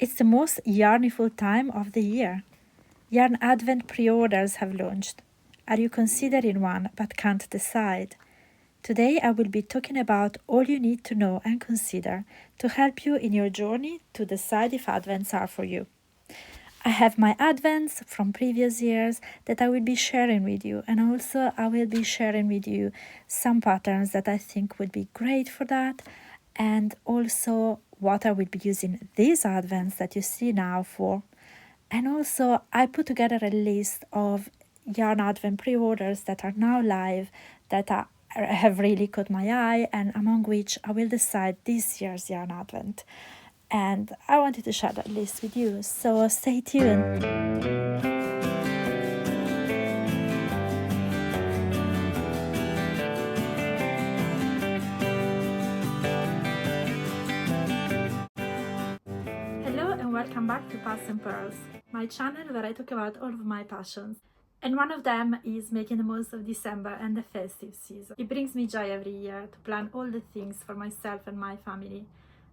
It's the most yarniful time of the year. Yarn Advent pre-orders have launched. Are you considering one but can't decide? Today I will be talking about all you need to know and consider to help you in your journey to decide if Advents are for you. I have my Advents from previous years that I will be sharing with you, and also I will be sharing with you some patterns that I think would be great for that, and also what I will be using these Advents that you see now for. And also I put together a list of Yarn Advent pre-orders that are now live that have really caught my eye, and among which I will decide this year's Yarn Advent. And I wanted to share that list with you, so stay tuned. Hello and welcome back to Pass and Pearls, my channel where I talk about all of my passions. And one of them is making the most of December and the festive season. It brings me joy every year to plan all the things for myself and my family.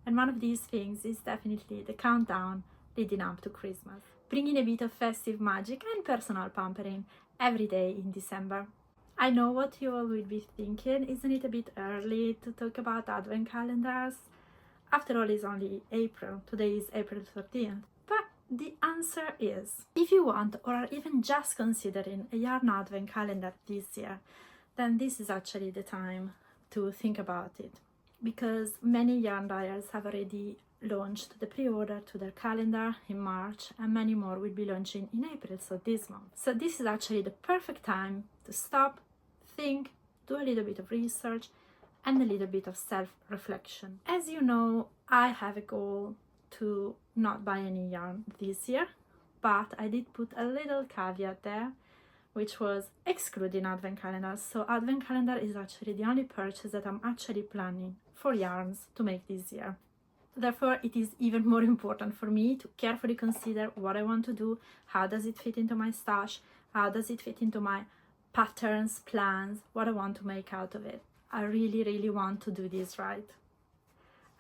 And one of these things is definitely the countdown leading up to Christmas, bringing a bit of festive magic and personal pampering every day in December. I know what you all will be thinking, isn't it a bit early to talk about Advent calendars? After all, it's only April, today is April 13th. But the answer is, if you want or are even just considering a Yarn Advent calendar this year, then this is actually the time to think about it. Because many yarn dyers have already launched the pre-order to their calendar in March, and many more will be launching in April, so this month. So this is actually the perfect time to stop, think, do a little bit of research and a little bit of self-reflection. As you know, I have a goal to not buy any yarn this year, but I did put a little caveat there, which was excluding Advent calendars. So Advent calendar is actually the only purchase that I'm actually planning for yarns to make this year. Therefore, it is even more important for me to carefully consider what I want to do, how does it fit into my stash, how does it fit into my patterns, plans, what I want to make out of it. I really want to do this right.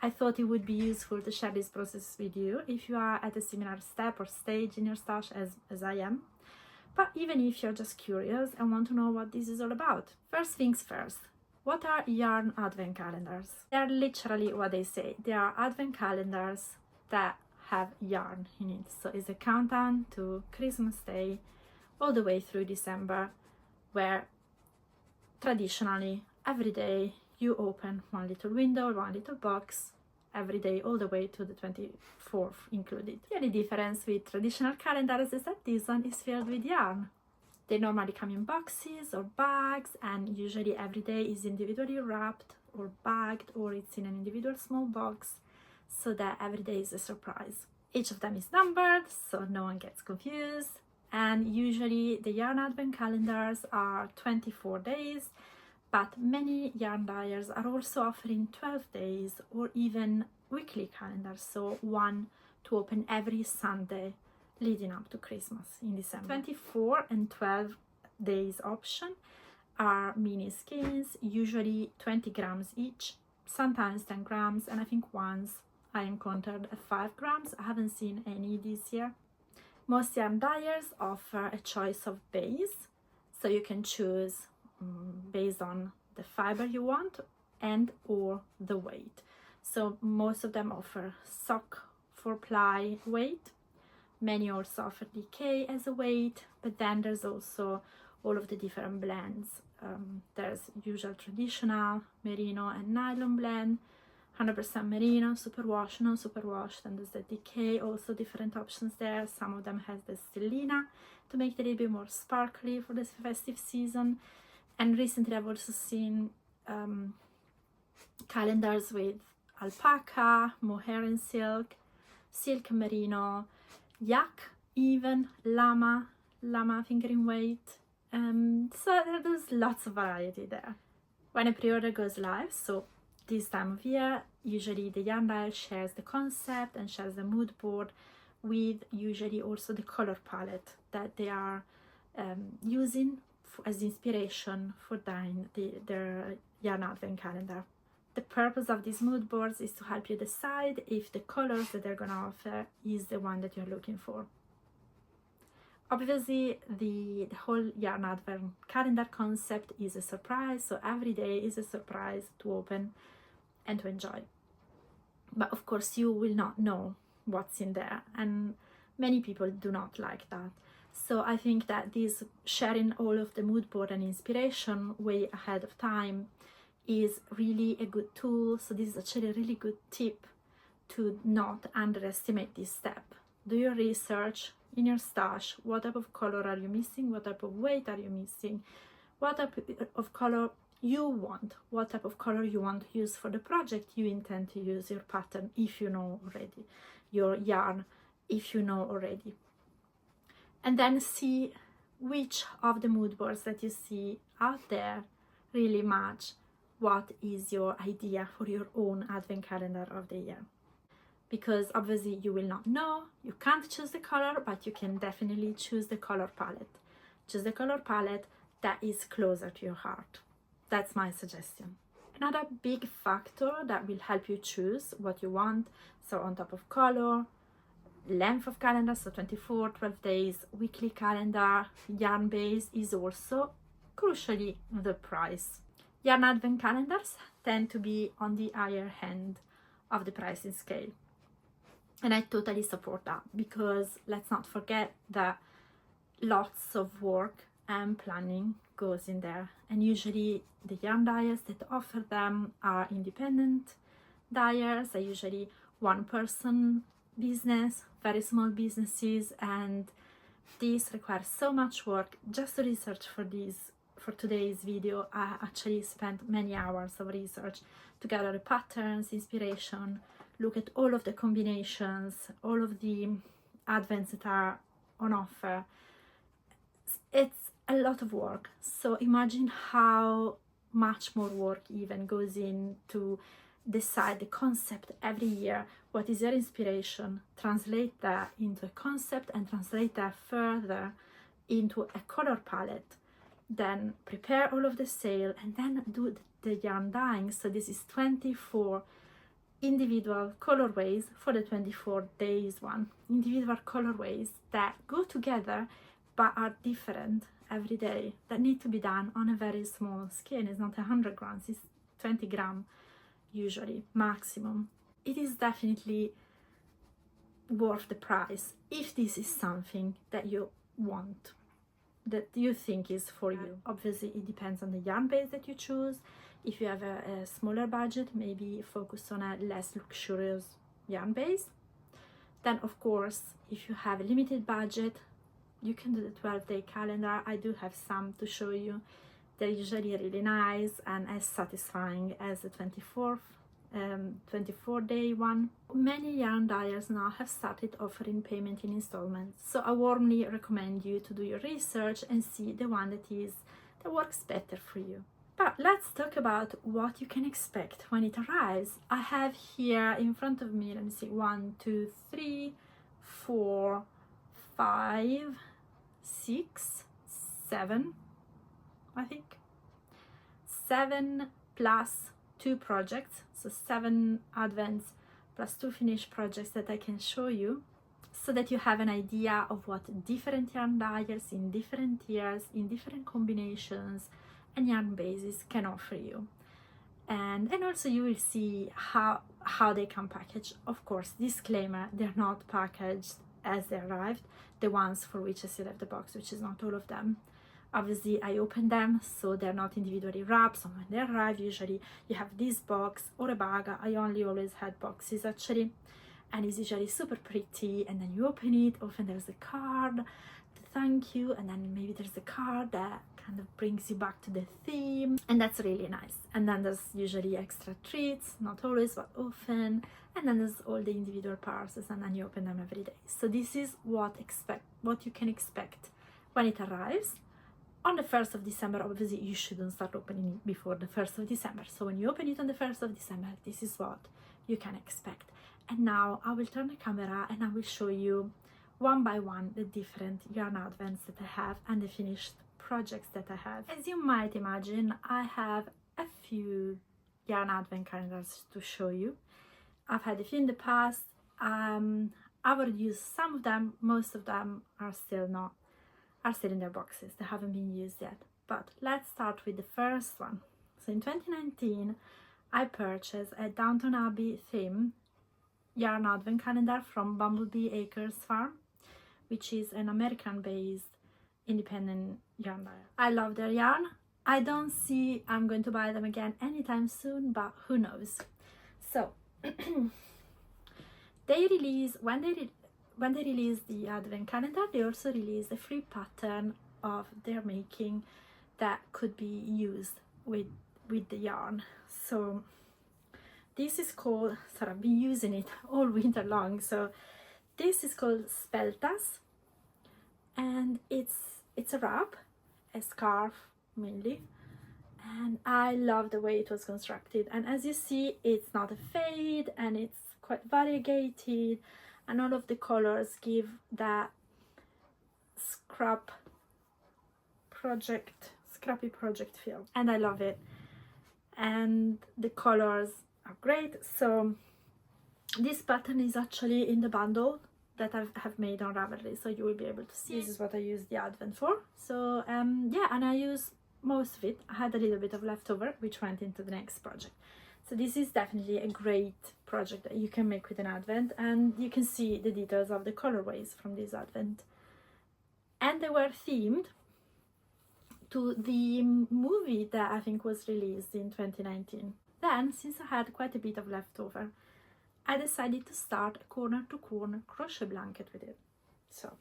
I thought it would be useful to share this process with you if you are at a similar step or stage in your stash as I am. But even if you're just curious and want to know what this is all about. First things first, what are Yarn Advent calendars? They are literally what they say. They are Advent calendars that have yarn in it. So it's a countdown to Christmas Day all the way through December, where traditionally every day you open one little window, one little box, every day all the way to the 24th included. The only difference with traditional calendars is that this one is filled with yarn. They normally come in boxes or bags, and usually every day is individually wrapped or bagged, or it's in an individual small box, so that every day is a surprise. Each of them is numbered so no one gets confused, and usually the Yarn Advent calendars are 24 days, but many yarn dyers are also offering 12 days or even weekly calendars, so one to open every Sunday leading up to Christmas in December. 24 and 12 days option are mini skeins, usually 20 grams each, sometimes 10 grams, and I think once I encountered a 5 grams. I haven't seen any this year. Most yarn dyers offer a choice of base, so you can choose based on the fiber you want and or the weight. So most of them offer sock for ply weight. Many also offer DK as a weight, but then there's also all of the different blends. There's usual traditional merino and nylon blend, 100% merino, superwash, non superwash, and there's the DK, also different options there. Some of them has the stellina to make it a little bit more sparkly for the festive season. And recently I've also seen calendars with alpaca, mohair and silk, silk merino, yak, even llama fingering weight. So there's lots of variety there. When a pre-order goes live, so this time of year, usually the yarn dyer shares the concept and shares the mood board with usually also the color palette that they are using as inspiration for dyeing their Yarn Advent calendar. The purpose of these mood boards is to help you decide if the colors that they're going to offer is the one that you're looking for. Obviously, the whole yarn advent calendar concept is a surprise, so every day is a surprise to open and to enjoy. But of course, you will not know what's in there, and many people do not like that. So I think that this sharing all of the mood board and inspiration way ahead of time is really a good tool. So this is actually a really good tip to not underestimate this step. Do your research in your stash. What type of color are you missing? What type of weight are you missing? What type of color you want? What type of color you want to use for the project you intend to use, your pattern, if you know already, your yarn, if you know already. And then see which of the mood boards that you see out there really match what is your idea for your own advent calendar of the year. Because obviously you will not know, you can't choose the color, but you can definitely choose the color palette. Choose the color palette that is closer to your heart. That's my suggestion. Another big factor that will help you choose what you want, so on top of color, length of calendar, so 24, 12 days, weekly calendar, yarn base, is also crucially the price. Yarn advent calendars tend to be on the higher end of the pricing scale. And I totally support that, because let's not forget that lots of work and planning goes in there. And usually the yarn dyers that offer them are independent dyers, are usually one-person business, very small businesses, and this requires so much work. Just to research for today's video, I actually spent many hours of research to gather the patterns, inspiration, look at all of the combinations, all of the advents that are on offer. It's a lot of work. So imagine how much more work even goes into decide the concept every year. What is your inspiration? Translate that into a concept and translate that further into a color palette. Then prepare all of the sale and then do the yarn dyeing. So this is 24 individual colorways for the 24 days one. Individual colorways that go together but are different every day, that need to be done on a very small skein. It's not 100 grams, it's 20 grams usually, maximum. It is definitely worth the price if this is something that you want, that you think is for you. Obviously it depends on the yarn base that you choose. If you have a smaller budget, maybe focus on a less luxurious yarn base. Then of course, if you have a limited budget, you can do the 12-day calendar. I do have some to show you. They're usually really nice and as satisfying as the 24-day one. Many yarn dyers now have started offering payment in installments, so I warmly recommend you to do your research and see the one that works better for you. But let's talk about what you can expect when it arrives. I have here in front of me, let me see, 1, 2, 3, 4, 5, 6, 7, I think 7 plus 2 projects, so 7 advents plus 2 finished projects that I can show you, so that you have an idea of what different yarn dyers in different years, in different combinations and yarn bases can offer you. And also you will see how they come packaged. Of course, disclaimer, they're not packaged as they arrived, the ones for which I still have the box, which is not all of them. Obviously I opened them, so they're not individually wrapped. So when they arrive, usually you have this box or a bag. I only always had boxes actually, and it's usually super pretty. And then you open it, often there's a card to thank you, and then maybe there's a card that kind of brings you back to the theme, and that's really nice. And then there's usually extra treats, not always but often, and then there's all the individual parcels, and then you open them every day. So this is what you can expect when it arrives. On the 1st of December, obviously you shouldn't start opening it before the 1st of December. So when you open it on the 1st of December, this is what you can expect. And now I will turn the camera and I will show you one by one the different yarn advents that I have and the finished projects that I have. As you might imagine, I have a few yarn advent calendars to show you. I've had a few in the past. I would use some of them. Most of them are still in their boxes. They haven't been used yet. But let's start with the first one. So in 2019, I purchased a Downton Abbey theme yarn advent calendar from Bumblebee Acres Farm, which is an American-based independent yarn buyer. I love their yarn. I don't see I'm going to buy them again anytime soon, but who knows. So they release when they release the advent calendar, they also release a free pattern of their making that could be used with the yarn. So this is called, sorry, I've been using it all winter long. So this is called Speltas, and it's a wrap, a scarf mainly, and I love the way it was constructed. And as you see, it's not a fade, and it's quite variegated, and all of the colors give that scrappy project feel, and I love it. And the colors are great. So this pattern is actually in the bundle that I have made on Ravelry, so you will be able to see. This is what I use the advent for. So yeah, and I use most of it. I had a little bit of leftover which went into the next project. So this is definitely a great project that you can make with an advent, and you can see the details of the colorways from this advent. And they were themed to the movie that I think was released in 2019. Then, since I had quite a bit of leftover, I decided to start a corner-to-corner crochet blanket with it. So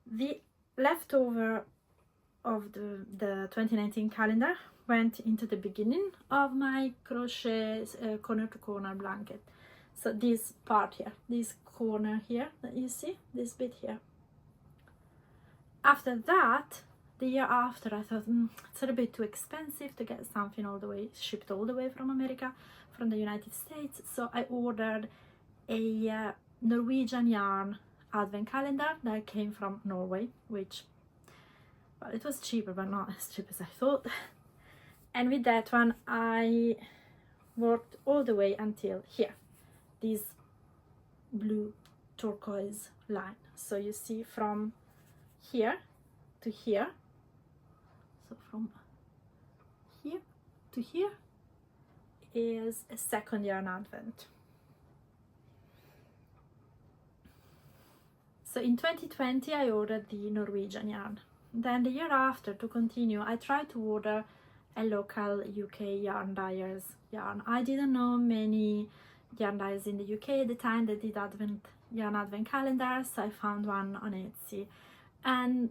the leftover of the 2019 calendar went into the beginning of my crochet corner-to-corner blanket. So this part here, this corner here that you see, this bit here. After that, the year after, I thought it's a little bit too expensive to get something shipped all the way from America, from the United States. So I ordered a Norwegian yarn advent calendar that came from Norway, which, well, it was cheaper, but not as cheap as I thought. And with that one, I worked all the way until here, this blue turquoise line. So you see from here to here. So from here to here is a second yarn advent. So in 2020 I ordered the Norwegian yarn. Then the year after, to continue, I tried to order a local UK yarn dyer's yarn. I didn't know many yarn dyers in the UK at the time that did yarn advent calendars, so I found one on Etsy. And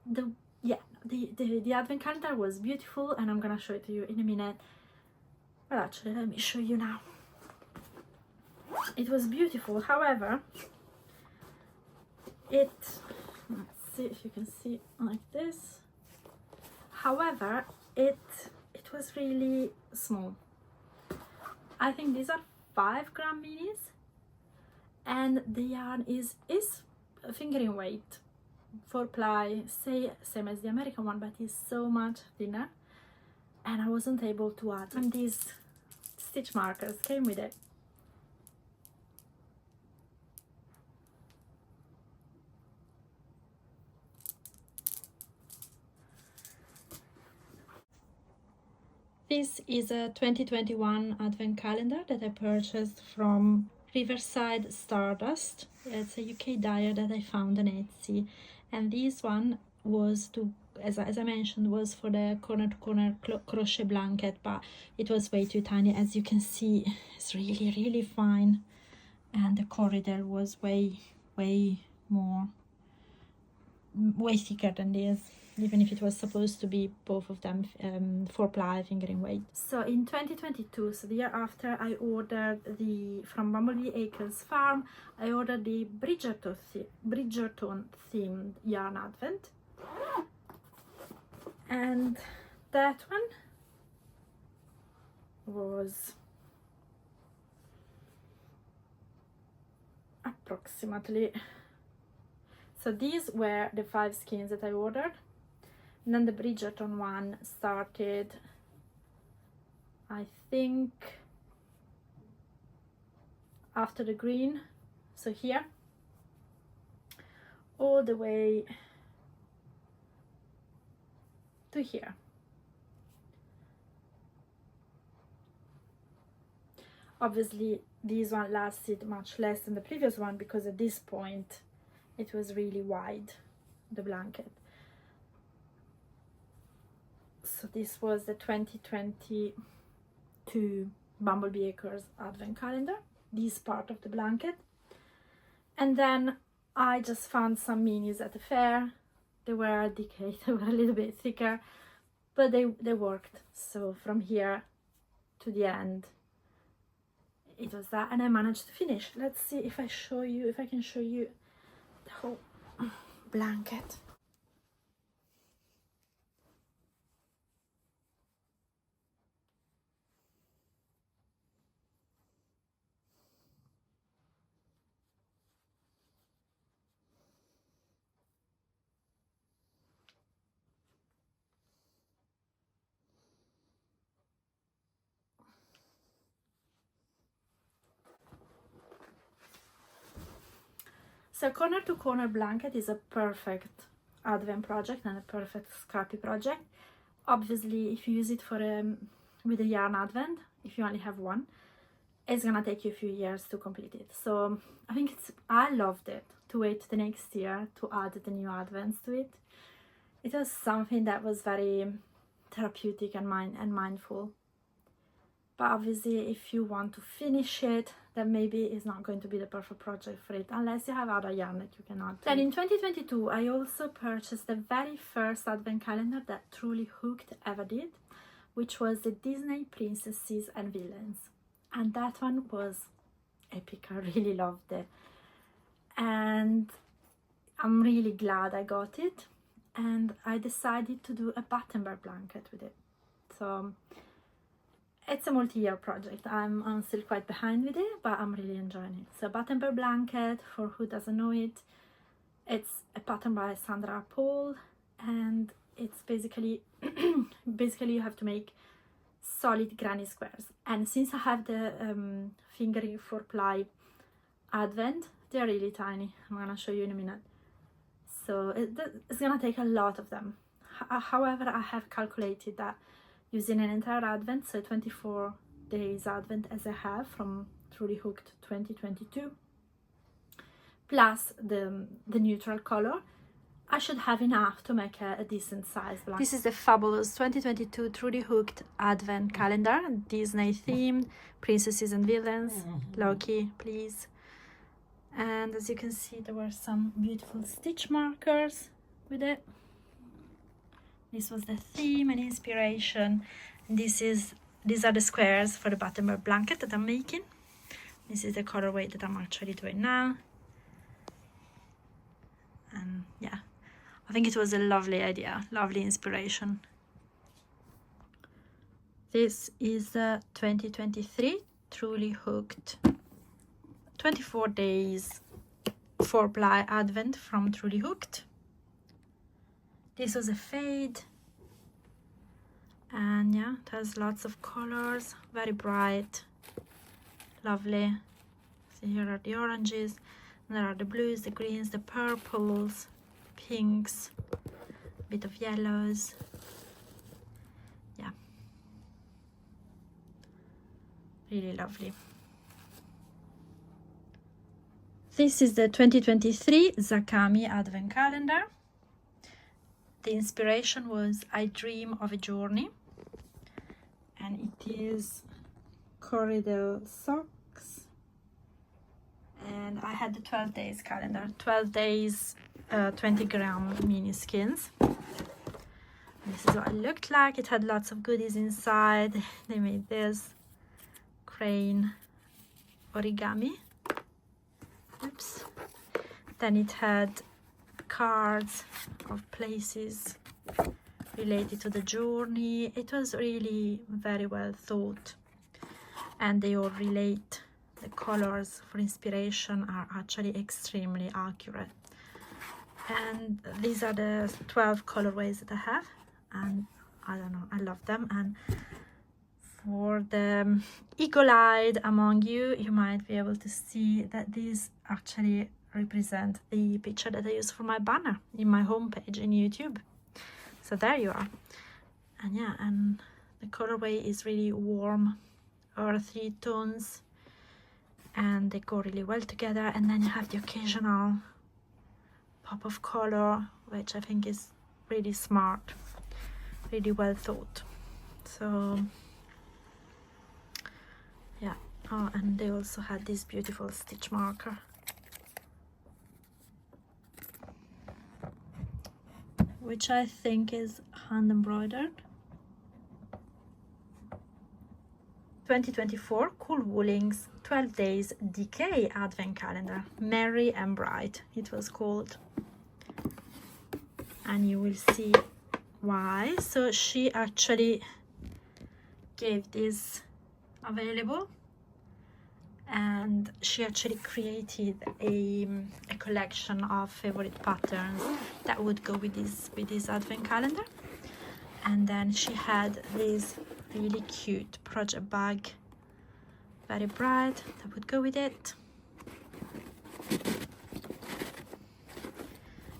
the advent calendar was beautiful, and I'm gonna show it to you in a minute. Well, actually, let me show you now. It was beautiful. However, let's see if you can see like this. However, it was really small. I think these are 5 gram minis, and the yarn is fingering weight. 4-ply, same as the American one, but it's so much thinner, and I wasn't able to add. And these stitch markers came with it. This is a 2021 advent calendar that I purchased from Riverside Stardust. It's a UK dyer that I found on Etsy, and this one was as I mentioned, was for the corner-to-corner crochet blanket, but it was way too tiny. As you can see, it's really fine, and the corridor was way thicker than this, even if it was supposed to be both of them 4-ply fingering weight. So in 2022, so the year after, I ordered from Bumblebee Acres Farm, I ordered the Bridgerton themed yarn advent, and that one was approximately, so these were the 5 skeins that I ordered, and then the Bridgerton one started I think after the green, so here, all the way to here. Obviously this one lasted much less than the previous one because at this point it was really wide, the blanket. So this was the 2022 Bumblebee Acres advent calendar, this part of the blanket. And then I just found some minis at the fair. They were decayed, they were a little bit thicker, but they worked. So from here to the end, it was that, and I managed to finish. Let's see if I can show you the whole blanket. So corner to corner blanket is a perfect advent project and a perfect scrappy project. Obviously, if you use it for with a yarn advent, if you only have one, it's gonna take you a few years to complete it. So I loved it to wait the next year to add the new advents to it. It was something that was very therapeutic and mindful. But obviously, if you want to finish it, then maybe it's not going to be the perfect project for it, unless you have other yarn that you can add. Then in 2022, I also purchased the very first advent calendar that Truly Hooked ever did, which was the Disney Princesses and Villains. And that one was epic. I really loved it. And I'm really glad I got it. And I decided to do a Battenberg blanket with it. So it's a multi-year project. I'm still quite behind with it, but I'm really enjoying it. So Battenberg blanket, for who doesn't know it, it's a pattern by Sandra Paul, and it's basically you have to make solid granny squares. And since I have the fingering 4-ply advent, they're really tiny. I'm gonna show you in a minute. So it's gonna take a lot of them. However, I have calculated that using an entire advent, so 24 days advent as I have from Truly Hooked 2022, plus the neutral color, I should have enough to make a decent size blanket. This is the fabulous 2022 Truly Hooked advent calendar, Disney themed, princesses and villains. Loki, please. And as you can see, there were some beautiful stitch markers with it. This was the theme and inspiration. These are the squares for the Battenberg blanket that I'm making. This is the colorway that I'm actually doing now. And yeah, I think it was a lovely idea, lovely inspiration. This is the 2023 Truly Hooked 24 days 4-ply advent from Truly Hooked. This was a fade, and yeah, it has lots of colors, very bright, lovely. So here are the oranges, and there are the blues, the greens, the purples, pinks, a bit of yellows. Yeah, really lovely. This is the 2023 Zakami Advent Calendar. The inspiration was I Dream of a Journey, and it is corridor socks, and I had the 12 days calendar, 12 days 20-gram mini skins. And this is what it looked like. It had lots of goodies inside. They made this crane origami. Oops. Then it had cards of places related to the journey. It was really very well thought, and they all relate. The colors for inspiration are actually extremely accurate, and these are the 12 colorways that I have, and I don't know, I love them. And For the eagle-eyed among you, you might be able to see that these actually represent the picture that I use for my banner in my homepage in YouTube. So there you are. And yeah, and the colorway is really warm, earthy tones, and they go really well together. And then you have the occasional pop of color, which I think is really smart, really well thought. So yeah. Oh, and they also had this beautiful stitch marker, which I think is hand embroidered. 2024 Cool Woolings 12 Days Decay Advent Calendar, Merry and Bright it was called, and you will see why. So she actually gave this available, and she actually created a collection of favorite patterns that would go with this advent calendar. And then she had this really cute project bag, very bright, that would go with it.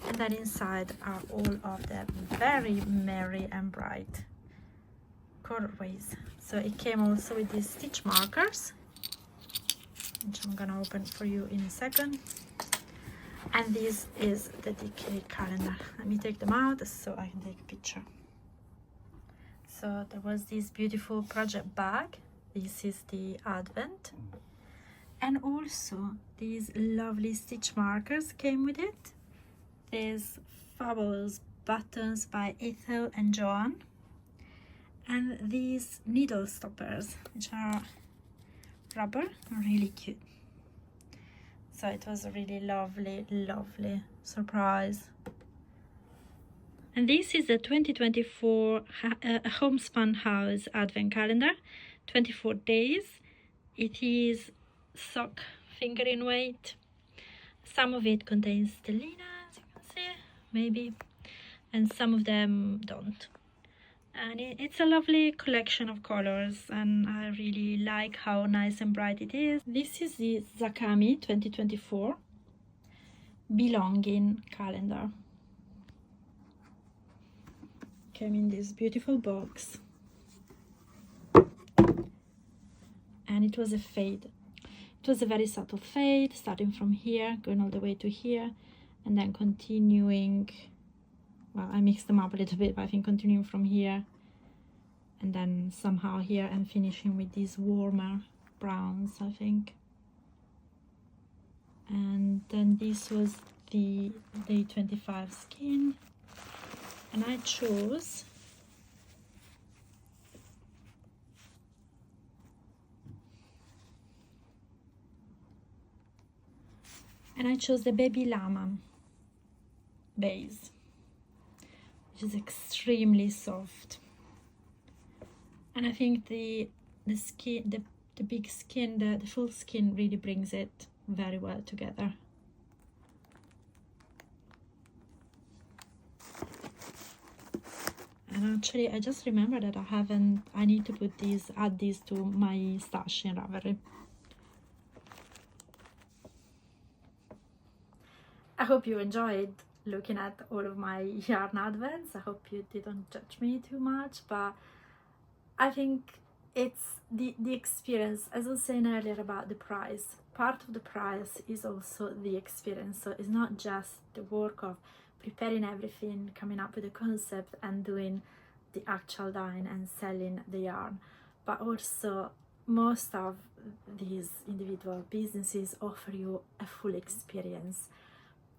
And then inside are all of the very merry and bright colorways. So it came also with these stitch markers, which I'm gonna open for you in a second. And this is the decay calendar. Let me take them out so I can take a picture. So there was this beautiful project bag. This is the advent, and also these lovely stitch markers came with it. These fabulous buttons by Ethel and Joan, and these needle stoppers, which are rubber, really cute. So it was a really lovely surprise. And this is the 2024 Homespun House Advent Calendar, 24 days. It is sock fingering weight. Some of it contains stellina, as you can see, maybe, and some of them don't. And it's a lovely collection of colors, and I really like how nice and bright it is. This is the Zakami 2024 Belonging Calendar. Came in this beautiful box, and it was a fade. It was a very subtle fade, starting from here, going all the way to here, and then continuing, well, I mixed them up a little bit, but I think continuing from here and then somehow here, and finishing with these warmer browns, I think. And then this was the day 25 skein, and I chose the baby llama base, which is extremely soft. And I think the skin, the big skin, the full skin really brings it very well together. And actually, I just remember that I need to add these to my stash in Ravelry. I hope you enjoyed looking at all of my yarn advents. I hope you didn't judge me too much, but I think it's the experience, as I was saying earlier about the price. Part of the price is also the experience. So it's not just the work of preparing everything, coming up with a concept and doing the actual dyeing and selling the yarn, but also most of these individual businesses offer you a full experience.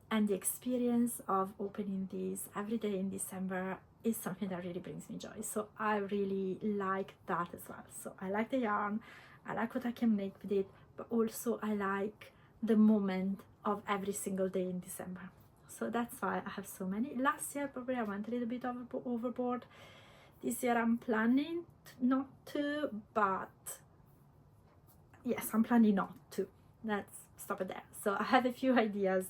And the experience of opening these every day in December is something that really brings me joy. So I really like that as well. So I like the yarn, I like what I can make with it, but also I like the moment of every single day in December. So that's why I have so many. Last year probably I went a little bit overboard. This year I'm planning not to, but yes, I'm planning not to. Let's stop it there. So I have a few ideas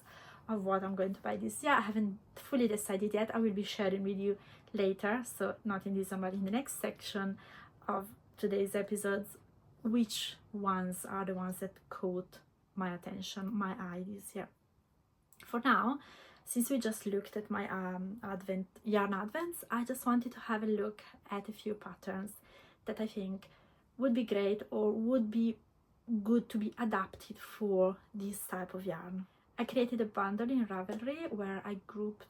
of what I'm going to buy this year. I haven't fully decided yet. I will be sharing with you later, so not in December, in the next section, of today's episodes which ones are the ones that caught my attention, my eye this year. For now, since we just looked at my yarn advents, I just wanted to have a look at a few patterns that I think would be great or would be good to be adapted for this type of yarn. I created a bundle in Ravelry where I grouped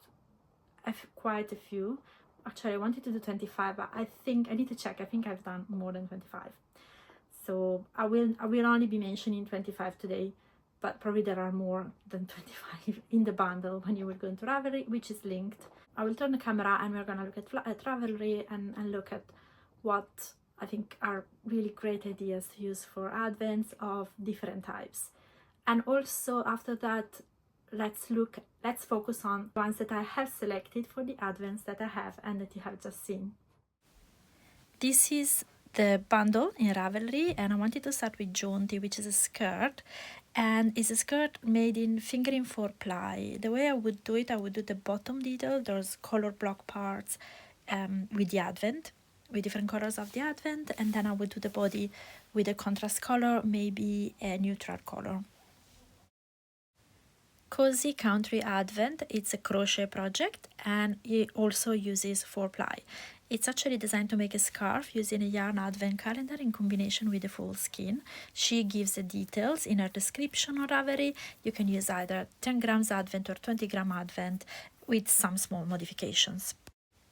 quite a few. Actually, I wanted to do 25, but I think I need to check. I think I've done more than 25. So I will only be mentioning 25 today, but probably there are more than 25 in the bundle when you will go into Ravelry, which is linked. I will turn the camera and we're gonna look at Ravelry and look at what I think are really great ideas to use for advents of different types. And also after that, let's focus on ones that I have selected for the advents that I have and that you have just seen. This is the bundle in Ravelry, and I wanted to start with Jaunty, which is a skirt, and it's a skirt made in fingering 4-ply. The way I would do it, I would do the bottom detail, those color block parts with the advent, with different colors of the advent, and then I would do the body with a contrast color, maybe a neutral color. Cozy Country Advent, it's a crochet project and it also uses 4-ply. It's actually designed to make a scarf using a yarn advent calendar in combination with a full skein. She gives the details in her description on Ravelry. You can use either 10 grams advent or 20 gram advent with some small modifications.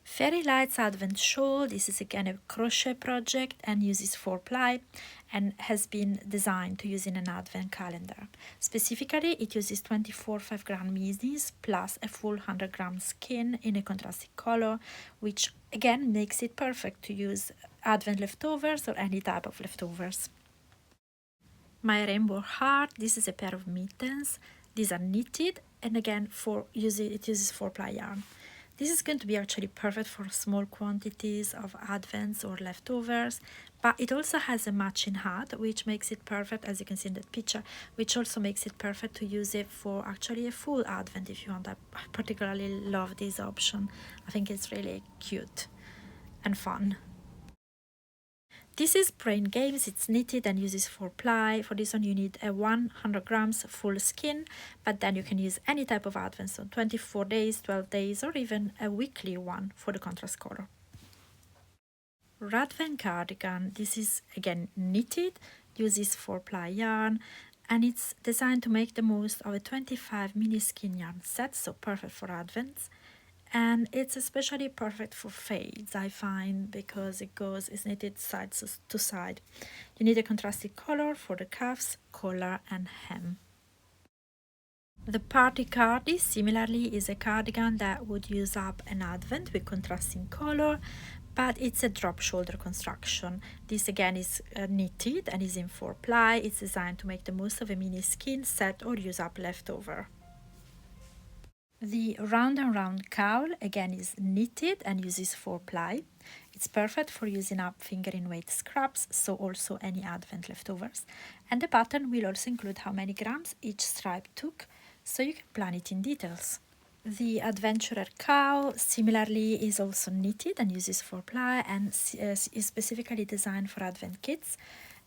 Fairy Lights Advent Shawl, this is again a crochet project and uses 4-ply and has been designed to use in an advent calendar. Specifically, it uses 24 5-gram minis plus a full 100-gram skein in a contrasting color, which again makes it perfect to use advent leftovers or any type of leftovers. My Rainbow Heart, this is a pair of mittens. These are knitted and again it uses 4-ply yarn. This is going to be actually perfect for small quantities of advents or leftovers, but it also has a matching hat, which makes it perfect, as you can see in that picture, which also makes it perfect to use it for actually a full advent if you want. I particularly love this option. I think it's really cute and fun. This is Brain Games, it's knitted and uses 4-ply. For this one you need a 100 grams full skein, but then you can use any type of advent, so 24 days, 12 days, or even a weekly one for the contrast color. Radvan Cardigan, this is again knitted, uses 4-ply yarn, and it's designed to make the most of a 25 mini skein yarn set, so perfect for advents. And it's especially perfect for fades, I find, because it's knitted side to side. You need a contrasting color for the cuffs, collar and hem. The Party Cardi similarly is a cardigan that would use up an advent with contrasting color, but it's a drop shoulder construction. This again is knitted and is in 4-ply. It's designed to make the most of a mini skein set or use up leftover. The Round and Round Cowl again is knitted and uses 4-ply. It's perfect for using up fingering weight scraps, so also any advent leftovers. And the pattern will also include how many grams each stripe took, so you can plan it in details. The Adventurer Cowl similarly is also knitted and uses 4-ply and is specifically designed for advent kits.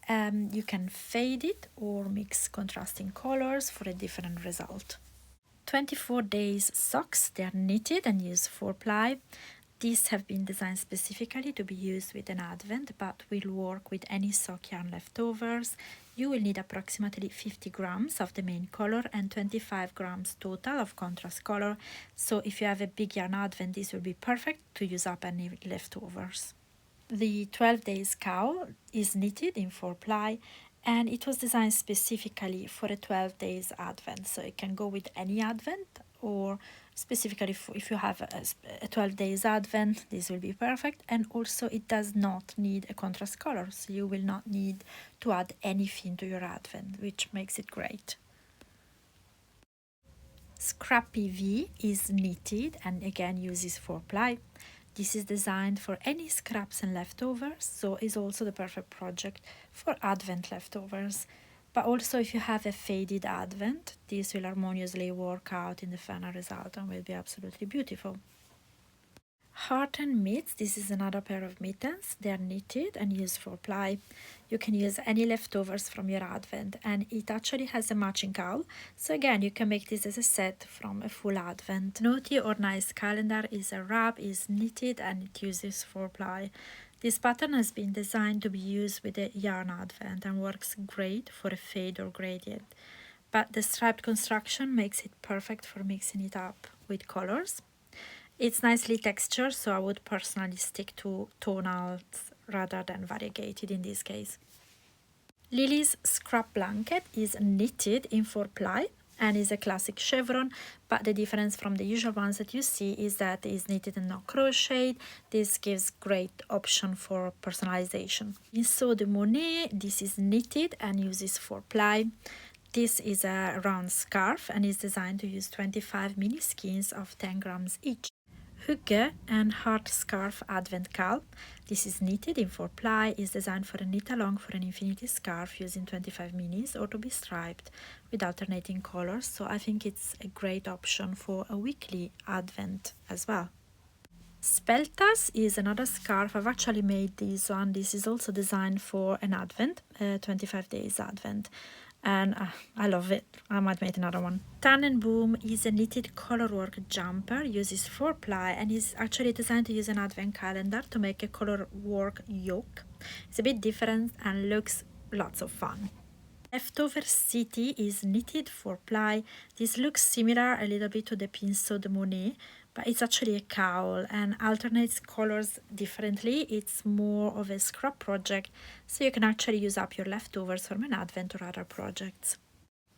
You can fade it or mix contrasting colors for a different result. 24 Days Socks, they are knitted and use 4-ply. These have been designed specifically to be used with an advent, but will work with any sock yarn leftovers. You will need approximately 50 grams of the main color and 25 grams total of contrast color. So if you have a big yarn advent, this will be perfect to use up any leftovers. The 12 Days Cowl is knitted in 4-ply and it was designed specifically for a 12 days advent, so it can go with any advent or specifically if you have a 12 days advent, this will be perfect. And also it does not need a contrast color, so you will not need to add anything to your advent, which makes it great. Scrappy V is knitted and again uses 4-ply. This is designed for any scraps and leftovers, so is also the perfect project for advent leftovers. But also if you have a faded advent, this will harmoniously work out in the final result and will be absolutely beautiful. Heart and Mitts, this is another pair of mittens. They are knitted and used for ply. You can use any leftovers from your advent, and it actually has a matching cowl, so again you can make this as a set from a full advent. Naughty or Nice calendar is a wrap, is knitted, and it uses for ply. This pattern has been designed to be used with a yarn advent and works great for a fade or gradient, but the striped construction makes it perfect for mixing it up with colors. It's nicely textured, so I would personally stick to tonals rather than variegated in this case. Lily's scrap blanket is knitted in 4-ply and is a classic chevron, but the difference from the usual ones that you see is that it is knitted and not crocheted. This gives great option for personalization. Pinceau de Monet, this is knitted and uses 4-ply. This is a round scarf and is designed to use 25 mini skeins of 10 grams each. Hugge and Heart Scarf Advent Cowl. This is knitted in 4-ply, is designed for a knit along for an infinity scarf using 25 minis or to be striped with alternating colors, so I think it's a great option for a weekly advent as well. Speltas is another scarf. I've actually made this one. This is also designed for an advent, 25 days advent. And I love it. I might make another one. Tan and Boom is a knitted colorwork jumper, uses 4-ply and is actually designed to use an advent calendar to make a colorwork yoke. It's a bit different and looks lots of fun. Leftover City is knitted 4-ply. This looks similar a little bit to the Pinceau de Monet, but it's actually a cowl and alternates colors differently. It's more of a scrap project, so you can actually use up your leftovers from an advent or other projects.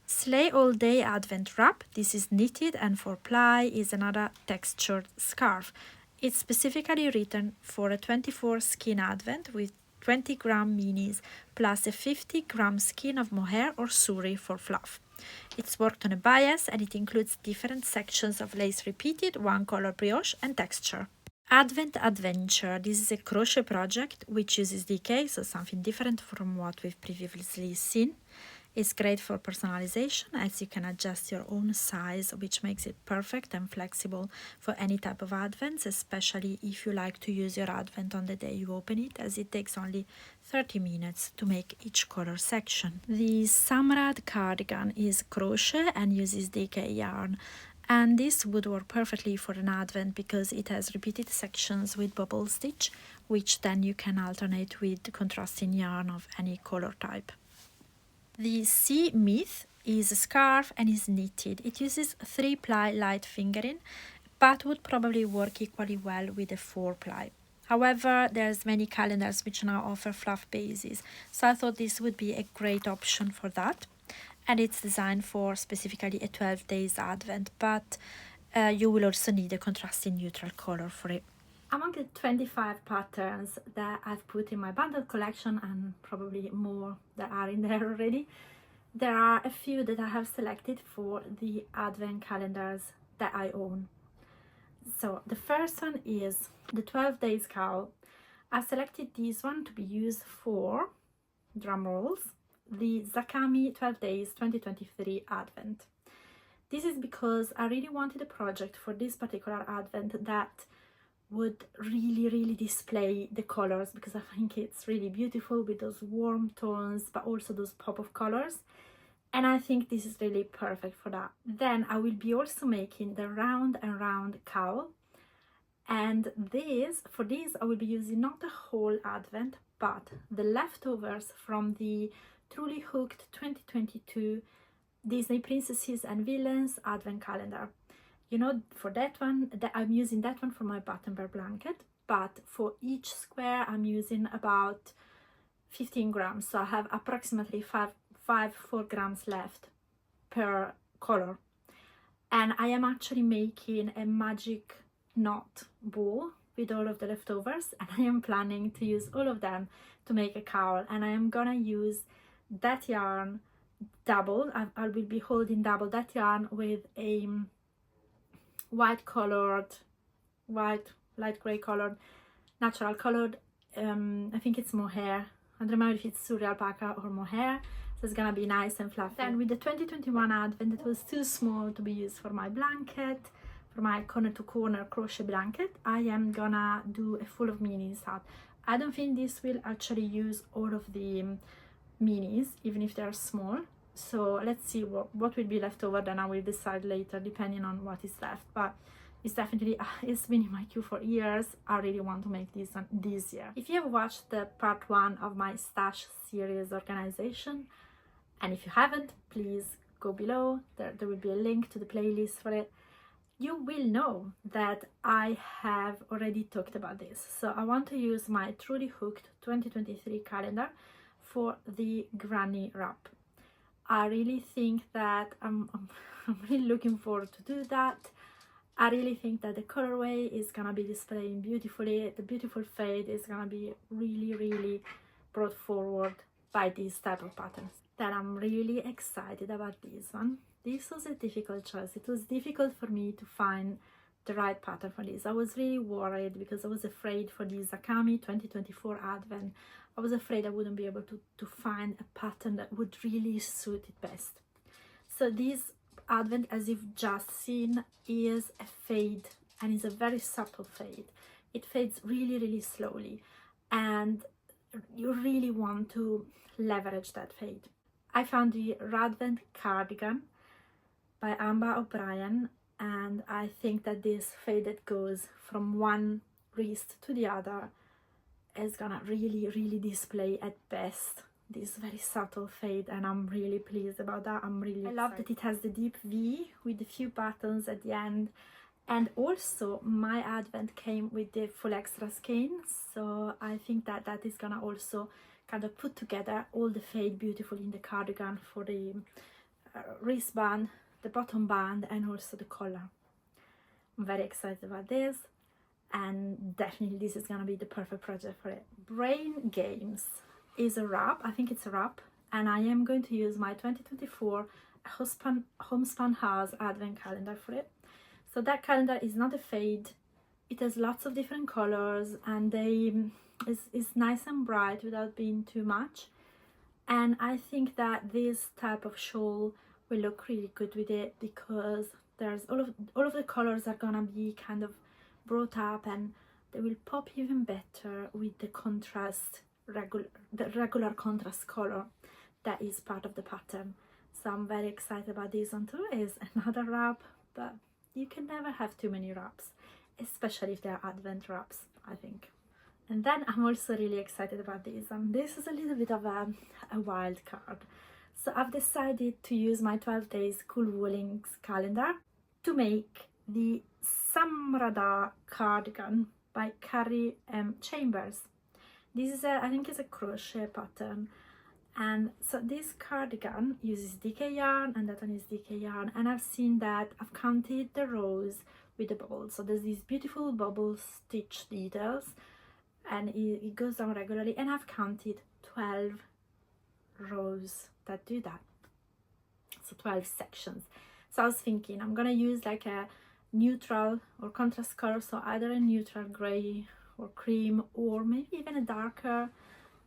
Slay All Day Advent Wrap. This is knitted and 4-ply, is another textured scarf. It's specifically written for a 24 skein advent with 20 gram minis plus a 50 gram skein of mohair or suri for fluff. It's worked on a bias and it includes different sections of lace repeated, one color brioche and texture. Advent Adventure. This is a crochet project which uses DK, so something different from what we've previously seen. It's great for personalization as you can adjust your own size, which makes it perfect and flexible for any type of advents, especially if you like to use your advent on the day you open it, as it takes only 30 minutes to make each color section. The Samrad cardigan is crochet and uses DK yarn, and this would work perfectly for an advent because it has repeated sections with bubble stitch, which then you can alternate with contrasting yarn of any color type. The Sea Myth is a scarf and is knitted. It uses 3-ply light fingering, but would probably work equally well with a 4-ply. However, there's many calendars which now offer fluff bases, so I thought this would be a great option for that. And it's designed for specifically a 12 days advent, but you will also need a contrasting neutral color for it. Among the 25 patterns that I've put in my bundle collection, and probably more that are in there already, there are a few that I have selected for the advent calendars that I own. So the first one is the 12 days cowl. I selected this one to be used for, drum rolls, the Zakami 12 days 2023 advent. This is because I really wanted a project for this particular advent that would really display the colors, because I think it's really beautiful with those warm tones but also those pop of colors, and I think this is really perfect for that. Then I will be also making the round and round cowl, and for this I will be using not the whole advent but the leftovers from the Truly Hooked 2022 Disney Princesses and Villains advent calendar. You know, for that one, I'm using that one for my button bear blanket, but for each square I'm using about 15 grams, so I have approximately 4 grams left per color. And I am actually making a magic knot ball with all of the leftovers, and I am planning to use all of them to make a cowl, and I am gonna use that yarn double. I will be holding double that yarn with a light gray colored, natural colored, I think it's mohair. I don't remember if it's suri alpaca or mohair, so it's gonna be nice and fluffy. Then with the 2021 advent, it was too small to be used for my blanket. for my corner to corner crochet blanket, I am gonna do a full of minis out. I don't think this will actually use all of the minis, even if they are small. So let's see what will be left over, then I will decide later depending on what is left. But it's definitely, it's been in my queue for years. I really want to make this one this year. If you have watched the part 1 of my stash series organization, and if you haven't, please go below. There will be a link to the playlist for it. You will know that I have already talked about this. So I want to use my Truly Hooked 2023 calendar for the granny wrap. I really think that I'm really looking forward to do that. I really think that the colorway is gonna be displaying beautifully. The beautiful fade is gonna be really brought forward by these type of patterns. That I'm really excited about this one. This was a difficult choice. It was difficult for me to find the right pattern for this. I was really worried because I was afraid for this Akami 2024 Advent. I was afraid I wouldn't be able to find a pattern that would really suit it best. So this Advent, as you've just seen, is a fade, and it's a very subtle fade. It fades really slowly, and you really want to leverage that fade. I found the Advent cardigan by Amber O'Brien, and I think that this fade that goes from one wrist to the other is gonna really display at best this very subtle fade, and I'm really pleased about that. I love that it has the deep V with a few buttons at the end, and also my Advent came with the full extra skein, so I think that that is gonna also kind of put together all the fade beautifully in the cardigan for the wristband, the bottom band, and also the collar. I'm very excited about this, and definitely this is gonna be the perfect project for it. Brain Games is a wrap. I think it's a wrap, and I am going to use my 2024 Homespun House Advent calendar for it. So that calendar is not a fade. It has lots of different colors, and is nice and bright without being too much. And I think that this type of shawl will look really good with it, because there's all of the colors are gonna be kind of brought up, and they will pop even better with the contrast, the regular contrast color that is part of the pattern. So I'm very excited about this one too. It's another wrap, but you can never have too many wraps, especially if they're Advent wraps, I think. And then I'm also really excited about this, and this is a little bit of a wild card. So I've decided to use my 12 days Cool Woolings calendar to make the Samrada cardigan by Carrie M. Chambers. This is I think it's a crochet pattern, and so this cardigan uses DK yarn, and that one is DK yarn, and I've seen that I've counted the rows with the bubbles. So there's these beautiful bubble stitch details, and it goes down regularly, and I've counted 12 rows that do that, so 12 sections. So I was thinking I'm gonna use like a neutral or contrast color, so either a neutral gray or cream, or maybe even a darker,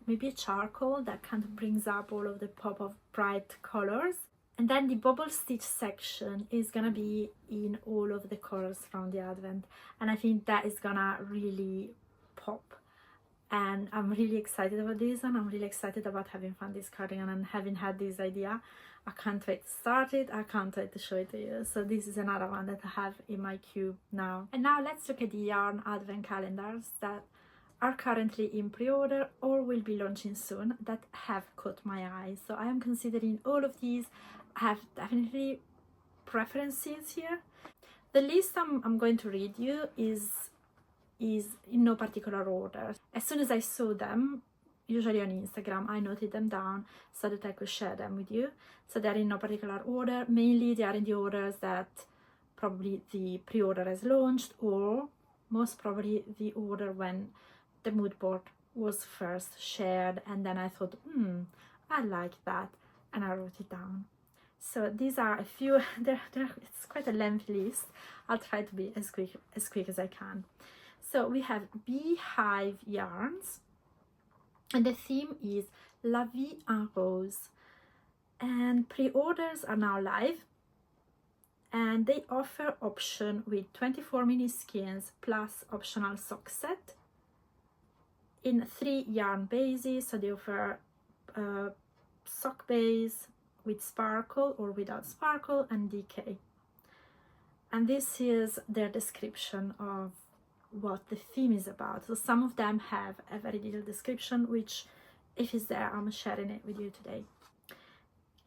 maybe a charcoal, that kind of brings up all of the pop of bright colors. And then the bubble stitch section is gonna be in all of the colors from the Advent, and I think that is gonna really pop. And I'm really excited about this, and I'm really excited about having found this cardigan and having had this idea. I can't wait to start it. I can't wait to show it to you. So this is another one that I have in my queue now. And now let's look at the yarn Advent calendars that are currently in pre-order or will be launching soon, that have caught my eye. So I am considering all of these. I have definitely preferences here. The list I'm going to read you is in no particular order. As soon as I saw them, usually on Instagram, I noted them down so that I could share them with you. So they're in no particular order. Mainly they are in the orders that probably the pre-order has launched, or most probably the order when the mood board was first shared, and then I thought, I like that, and I wrote it down. So these are a few. It's quite a lengthy list. I'll try to be as quick as I can. So we have Beehive yarns, and the theme is La Vie en Rose, and pre-orders are now live, and they offer option with 24 mini skeins plus optional sock set in 3 yarn bases. So they offer sock base with sparkle or without sparkle and DK. And this is their description of what the theme is about. So some of them have a very detailed description, which if it's there, I'm sharing it with you today.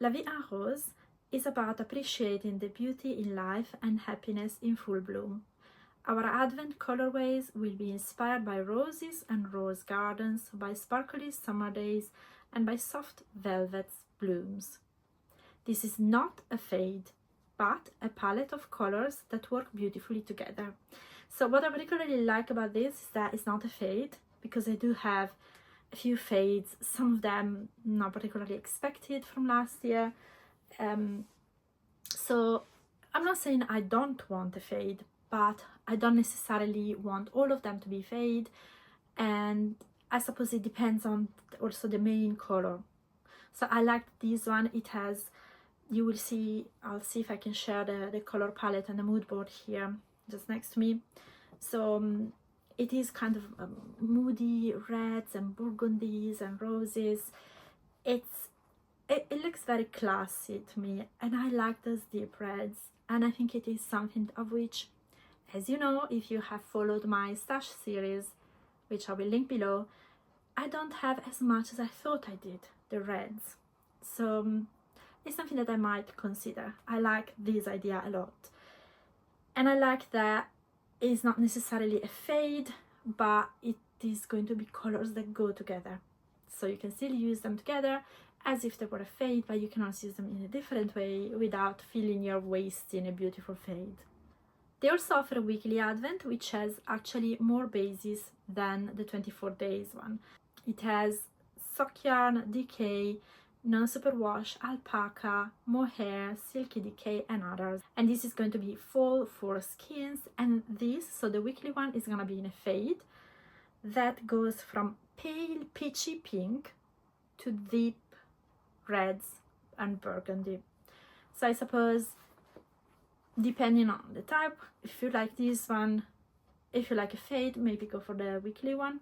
La Vie en Rose is about appreciating the beauty in life and happiness in full bloom. Our Advent colorways will be inspired by roses and rose gardens, by sparkly summer days, and by soft velvet blooms. This is not a fade, but a palette of colors that work beautifully together. So what I particularly like about this is that it's not a fade, because I do have a few fades, some of them not particularly expected from last year. So I'm not saying I don't want a fade, but I don't necessarily want all of them to be fade, and I suppose it depends on also the main color. So I like this one. It has, you will see, I'll see if I can share the color palette and the mood board here just next to me. So it is kind of moody reds and burgundies and roses. It looks very classy to me, and I like those deep reds, and I think it is something of which, as you know, if you have followed my stash series, which I will link below, I don't have as much as I thought I did, the reds. So it's something that I might consider. I like this idea a lot, and I like that it's not necessarily a fade, but it is going to be colors that go together, so you can still use them together as if they were a fade, but you can also use them in a different way without feeling you're wasting a beautiful fade. They also offer a weekly advent, which has actually more bases than the 24 days one. It has sock yarn, DK, non-superwash, alpaca, mohair, silky DK, and others. And this is going to be fall for skins, and this, so the weekly one, is gonna be in a fade that goes from pale peachy pink to deep reds and burgundy. So I suppose, depending on the type, if you like this one, if you like a fade, maybe go for the weekly one.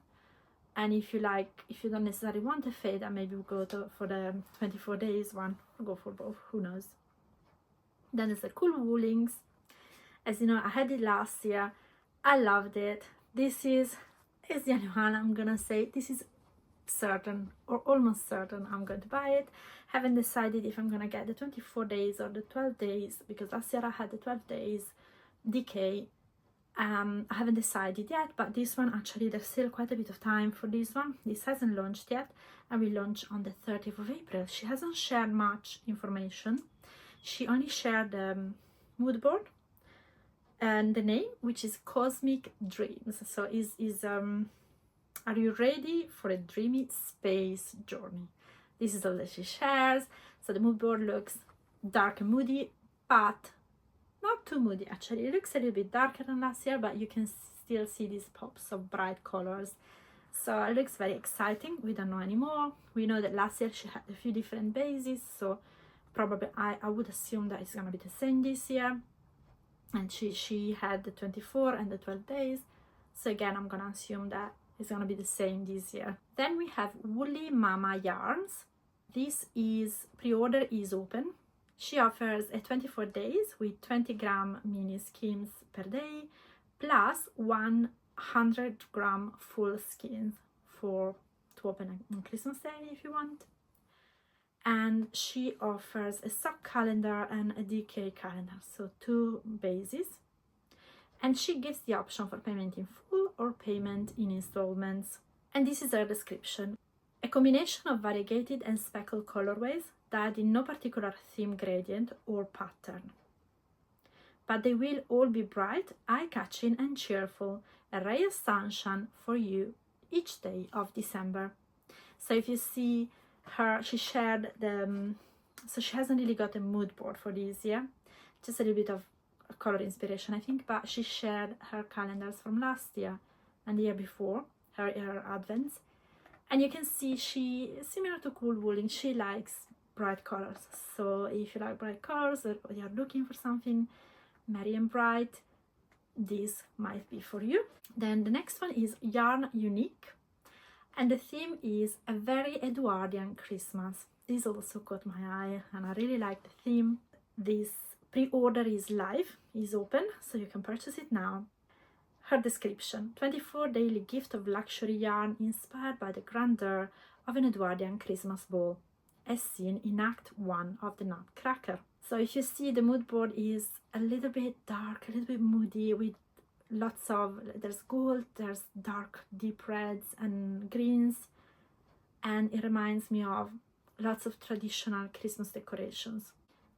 And if you don't necessarily want a fade, then maybe go for the 24 days one, or go for both, who knows. Then there's the cool woolings. As you know, I had it last year. I loved it. This is the only one I'm gonna say. This is certain, or almost certain, I'm going to buy it. Haven't decided if I'm gonna get the 24 days or the 12 days, because last year I had the 12 days DK. I haven't decided yet, but this one, actually, there's still quite a bit of time for this one. This hasn't launched yet, and will launch on the 30th of April. She hasn't shared much information. She only shared the mood board and the name, which is Cosmic Dreams. So are you ready for a dreamy space journey? This is all that she shares. So the mood board looks dark and moody, but not too moody actually. It looks a little bit darker than last year, but you can still see these pops of bright colors. So it looks very exciting. We don't know anymore. We know that last year she had a few different bases, so probably I would assume that it's gonna be the same this year. And she had the 24 and the 12 days. So again, I'm gonna assume that it's gonna be the same this year. Then we have Woolly Mama Yarns. This is pre-order is open. She offers a 24 days with 20-gram mini skeins per day, plus 100-gram full skeins to open on Christmas Day if you want. And she offers a sock calendar and a DK calendar, so 2 bases. And she gives the option for payment in full or payment in installments. And this is her description. A combination of variegated and speckled colorways that in no particular theme, gradient or pattern. But they will all be bright, eye-catching and cheerful, a ray of sunshine for you each day of December. So if you see her, she shared so she hasn't really got a mood board for this year, just a little bit of color inspiration I think, but she shared her calendars from last year and the year before, her advents. And you can see she, similar to Cool Wooling, she likes bright colors. So if you like bright colors or you're looking for something merry and bright, this might be for you. Then the next one is Yarn Unique, and the theme is a very Edwardian Christmas. This also caught my eye and I really like the theme. This pre-order is live, is open, so you can purchase it now. Her description: 24 daily gift of luxury yarn inspired by the grandeur of an Edwardian Christmas ball, as seen in Act 1 of the Nutcracker. So if you see, the mood board is a little bit dark, a little bit moody, with lots of, there's gold, there's dark deep reds and greens, and it reminds me of lots of traditional Christmas decorations.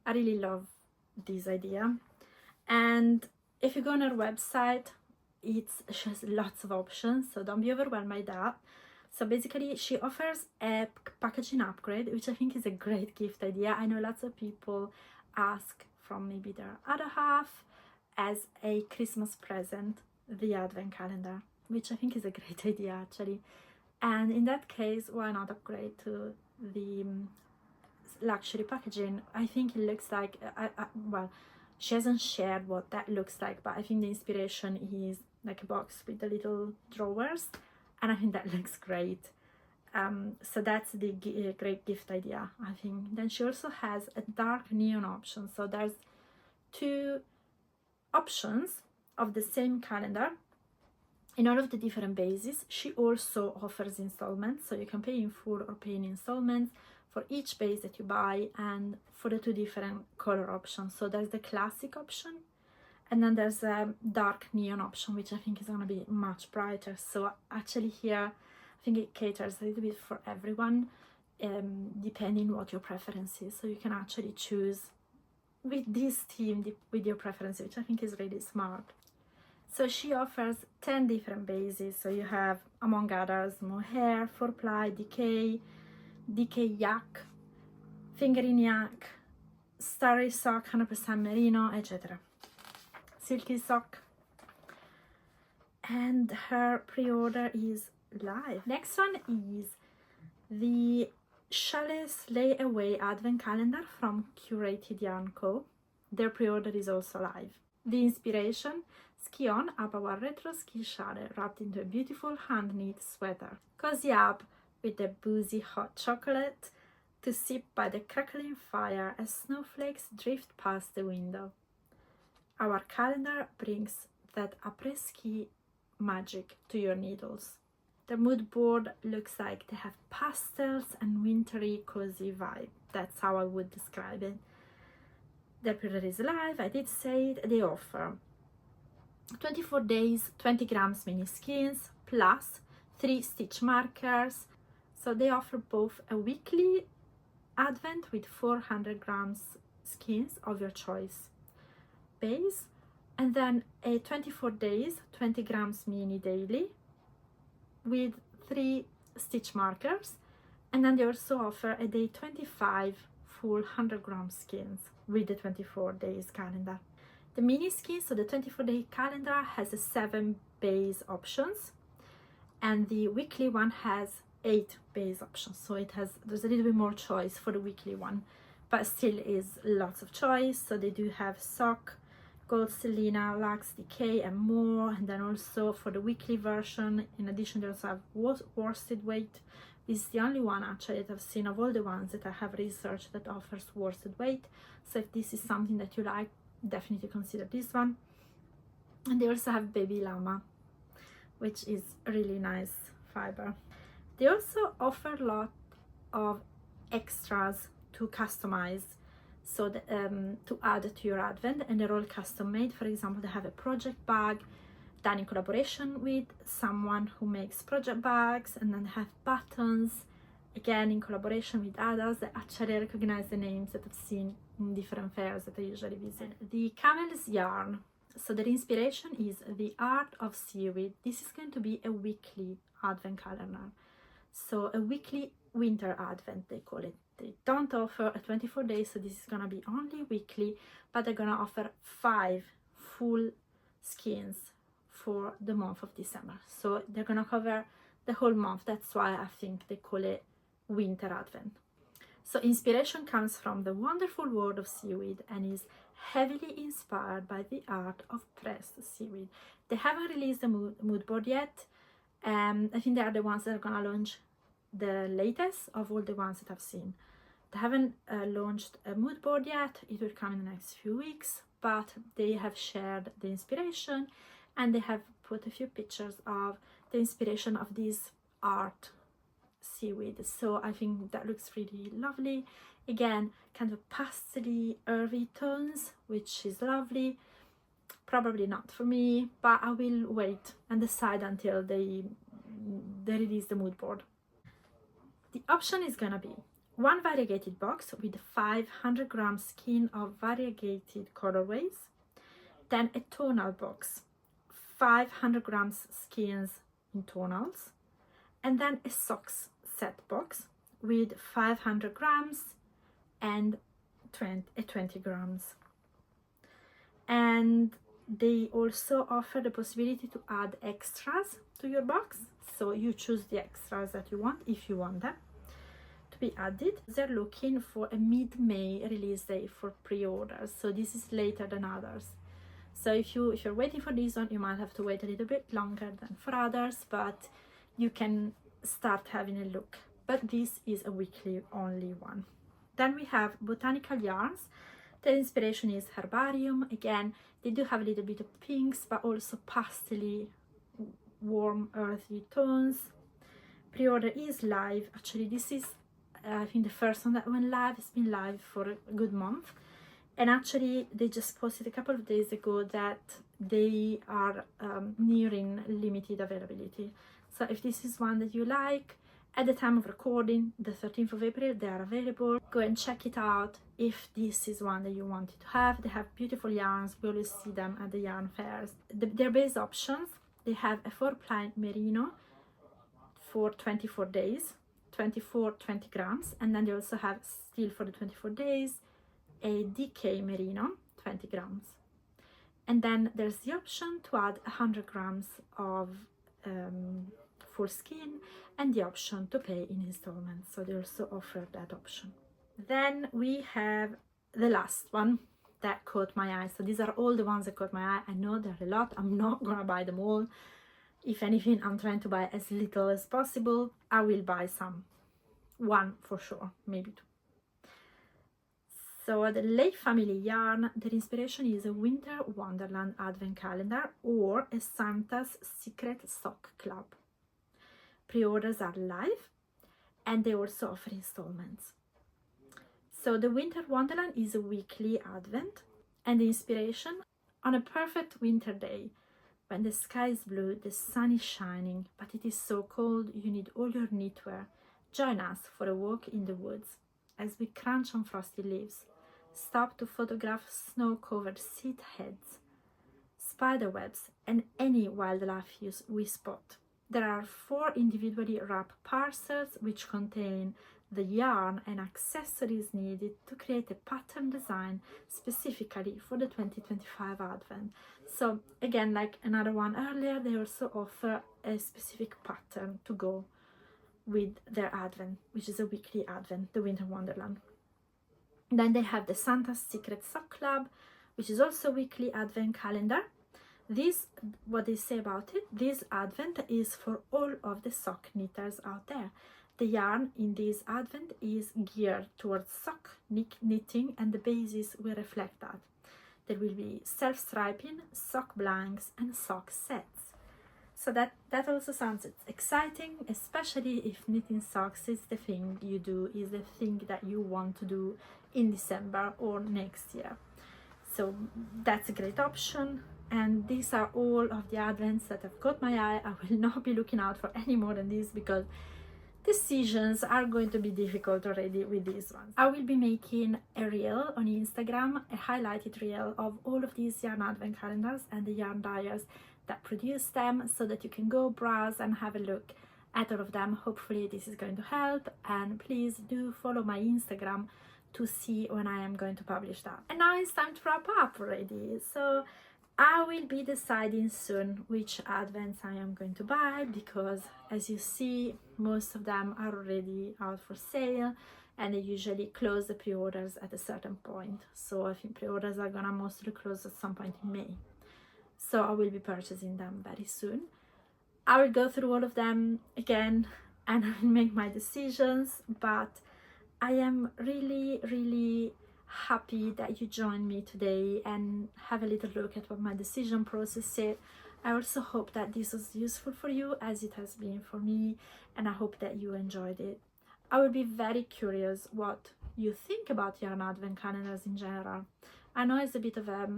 I really love this idea. And if you go on her website, she has lots of options, so don't be overwhelmed by that. So basically she offers a packaging upgrade, which I think is a great gift idea. I know lots of people ask from maybe their other half as a Christmas present the advent calendar, which I think is a great idea actually. And in that case, why not upgrade to the luxury packaging? I think it looks like, well, she hasn't shared what that looks like, but I think the inspiration is like a box with the little drawers, and I think that looks great. So that's the great gift idea, I think. Then she also has a dark neon option, so there's 2 options of the same calendar in all of the different bases. She also offers installments, so you can pay in full or pay in installments for each base that you buy, and for the 2 different color options. So there's the classic option, and then there's a dark neon option, which I think is going to be much brighter. So actually here, I think it caters a little bit for everyone, depending what your preference is. So you can actually choose with this theme with your preference, which I think is really smart. So she offers 10 different bases. So you have, among others, mohair, 4-ply, DK yak, fingering yak, starry sock, 100% merino, etc. Silky sock. And her pre-order is live. Next one is the Chalet Slay Away Advent Calendar from Curated Yarn Co. Their pre-order is also live. The inspiration: ski on up our retro ski chalet wrapped into a beautiful hand-knit sweater. Cozy up with the boozy hot chocolate to sip by the crackling fire as snowflakes drift past the window. Our calendar brings that après-ski magic to your needles. The mood board looks like they have pastels and wintry cozy vibe. That's how I would describe it. Their period is live, I did say it. They offer 24 days, 20 grams mini skeins, plus 3 stitch markers. So they offer both a weekly advent with 400 grams skeins of your choice base, and then a 24 days, 20 grams mini daily with 3 stitch markers. And then they also offer a day 25 full 100 gram skeins with the 24 days calendar. The mini skein, so the 24-day calendar, has 7 base options, and the weekly one has 8 base options. So there's a little bit more choice for the weekly one, but still is lots of choice. So they do have sock, gold selena, lax, decay, and more. And then also for the weekly version, in addition, they also have worsted weight. This is the only one actually that I've seen of all the ones that I have researched that offers worsted weight. So if this is something that you like, definitely consider this one. And they also have baby llama, which is a really nice fiber. They also offer a lot of extras to customize, so to add to your advent, and they're all custom made. For example, they have a project bag done in collaboration with someone who makes project bags, and then they have buttons, again in collaboration with others that actually recognize the names that I've seen in different fairs that I usually visit. The camel's yarn, so the inspiration is the art of seaweed. This is going to be a weekly advent calendar, so a weekly winter advent they call it. They don't offer a 24 days, so this is gonna be only weekly, but they're gonna offer 5 full skeins for the month of December. So they're gonna cover the whole month. That's why I think they call it winter advent. So inspiration comes from the wonderful world of seaweed and is heavily inspired by the art of pressed seaweed. They haven't released the mood board yet. I think they are the ones that are gonna launch the latest of all the ones that I've seen. They haven't launched a mood board yet. It will come in the next few weeks, but they have shared the inspiration and they have put a few pictures of the inspiration of this art seaweed. So I think that looks really lovely. Again, kind of pastel-y, earthy tones, which is lovely. Probably not for me, but I will wait and decide until they release the mood board. The option is gonna be one variegated box with 500 grams skein of variegated colorways, then a tonal box, 500 grams skeins in tonals, and then a socks set box with 500 grams and 20 grams. And they also offer the possibility to add extras to your box, so you choose the extras that you want if you want them to be added. They're looking for a mid-May release date for pre-orders, so this is later than others. So if you're waiting for this one, you might have to wait a little bit longer than for others, but you can start having a look. But this is a weekly only one. Then we have botanical yarns. The inspiration is herbarium. Again, they do have a little bit of pinks, but also pastel-y, warm, earthy tones. Pre-order is live. Actually, this is, I think, the first one that went live. It's been live for a good month. And actually, they just posted a couple of days ago that they are nearing limited availability. So if this is one that you like, at the time of recording, the 13th of April, they are available. Go and check it out if this is one that you wanted to have. They have beautiful yarns. We always see them at the yarn fairs. Their base options, they have a 4-ply merino for 24 days, 20 grams. And then they also have, still for the 24 days, a DK merino, 20 grams. And then there's the option to add 100 grams of full skein and the option to pay in installments, so they also offer that option. Then we have the last one that caught my eye. So these are all the ones that caught my eye. I know there are a lot. I'm not gonna buy them all. If anything, I'm trying to buy as little as possible. I will buy some, one for sure, maybe two. So the Lake Family yarn, their inspiration is a Winter Wonderland Advent Calendar or a Santa's Secret Sock Club. Pre-orders are live and they also offer installments. So the Winter Wonderland is a weekly advent, and the inspiration: on a perfect winter day when the sky is blue, the sun is shining, but it is so cold you need all your knitwear. Join us for a walk in the woods as we crunch on frosty leaves, stop to photograph snow-covered seed heads, spider webs, and any wildlife we spot. There are 4 individually wrapped parcels which contain the yarn and accessories needed to create a pattern design specifically for the 2025 Advent. So again, like another one earlier, they also offer a specific pattern to go with their Advent, which is a weekly Advent, the Winter Wonderland. Then they have the Santa's Secret Sock Club, which is also a weekly Advent calendar. This, what they say about it, this Advent is for all of the sock knitters out there. The yarn in this Advent is geared towards sock knitting, and the bases will reflect that. There will be self-striping, sock blanks, and sock sets. So that also sounds exciting, especially if knitting socks is the thing you do, is the thing that you want to do in December or next year. So that's a great option. And these are all of the Advents that have caught my eye. I will not be looking out for any more than this because decisions are going to be difficult already with these ones. I will be making a reel on Instagram, a highlighted reel of all of these yarn Advent calendars and the yarn dyers that produce them, so that you can go browse and have a look at all of them. Hopefully this is going to help, and please do follow my Instagram to see when I am going to publish that. And now it's time to wrap up already. So I will be deciding soon which Advents I am going to buy, because as you see, most of them are already out for sale and they usually close the pre-orders at a certain point. So I think pre-orders are gonna mostly close at some point in May. So I will be purchasing them very soon. I will go through all of them again and I will make my decisions, but I am really, really happy that you joined me today and have a little look at what my decision process is. I also hope that this was useful for you as it has been for me, and I hope that you enjoyed it. I would be very curious what you think about yarn advent calendars in general. I know it's a bit of a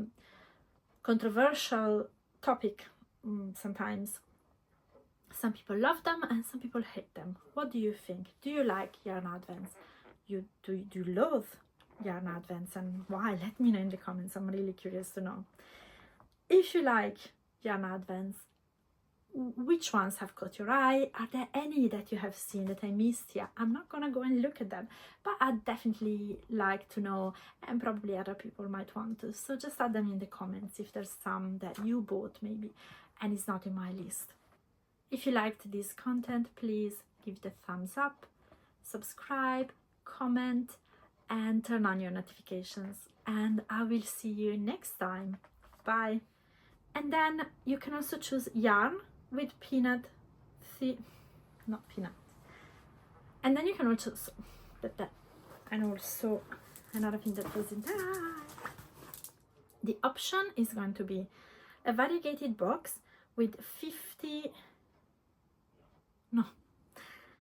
controversial topic sometimes. Some people love them and some people hate them. What do you think? Do you like yarn advents? Do you loathe yarn advents, and why? Let me know in the comments. I'm really curious to know. If you like yarn advents, which ones have caught your eye? Are there any that you have seen that I missed here? I'm not gonna go and look at them, but I'd definitely like to know, and probably other people might want to. So just add them in the comments if there's some that you bought maybe and it's not in my list. If you liked this content, please give it a thumbs up, subscribe, comment, and turn on your notifications. And I will see you next time. Bye. And then you can also choose yarn with peanut, not peanut. And then you can also, and also another thing that goes in there. The option is going to be a variegated box with 50, no,